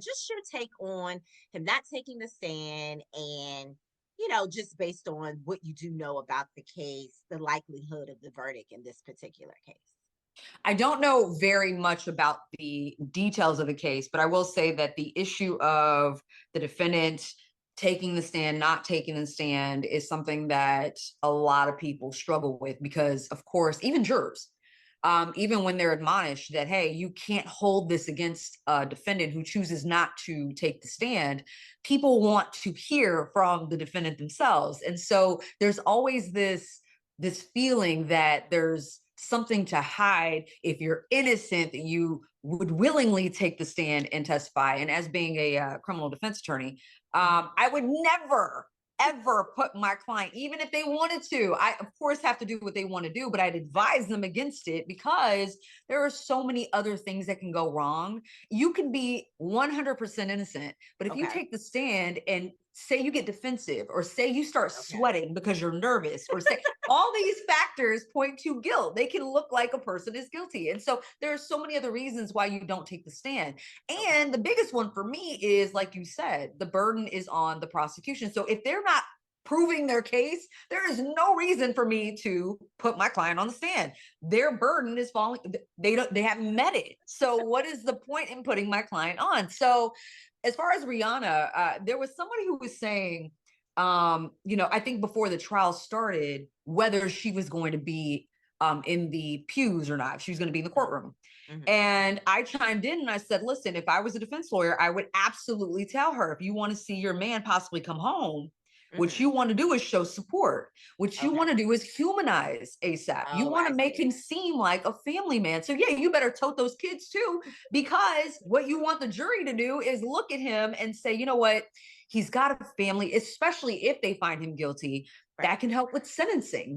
just your take on him not taking the stand and, just based on what you do know about the case, the likelihood of the verdict in this particular case. I don't know very much about the details of the case, but I will say that the issue of the defendant taking the stand, not taking the stand is something that a lot of people struggle with because, of course, even jurors, even when they're admonished that, hey, you can't hold this against a defendant who chooses not to take the stand, people want to hear from the defendant themselves. And so there's always this feeling that there's something to hide if you're innocent, that you would willingly take the stand and testify. And as being a criminal defense attorney, I would never ever put my client, even if they wanted to, I of course have to do what they want to do, but I'd advise them against it because there are so many other things that can go wrong. You can be 100% innocent, but if you Okay. take the stand and say you get defensive or say you start Okay. sweating because you're nervous or say all these factors point to guilt, they can look like a person is guilty. And so there are so many other reasons why you don't take the stand. Okay. And the biggest one for me is, like you said, the burden is on the prosecution. So if they're not proving their case, there is no reason for me to put my client on the stand. Their burden is falling. They haven't met it. So what is the point in putting my client on? So as far as Rihanna, there was somebody who was saying, I think before the trial started, whether she was going to be in the pews or not, if she was going to be in the courtroom. Hmm. And I chimed in and I said, listen, if I was a defense lawyer, I would absolutely tell her, if you want to see your man possibly come home, what Hmm. you want to do is show support. What you want Okay. to do is humanize ASAP. You Oh, want I to make see. him seem like a family man. So yeah, you better tote those kids too, because what you want the jury to do is look at him and say, you know what? He's got a family, especially if they find him guilty. That Right. can help with sentencing.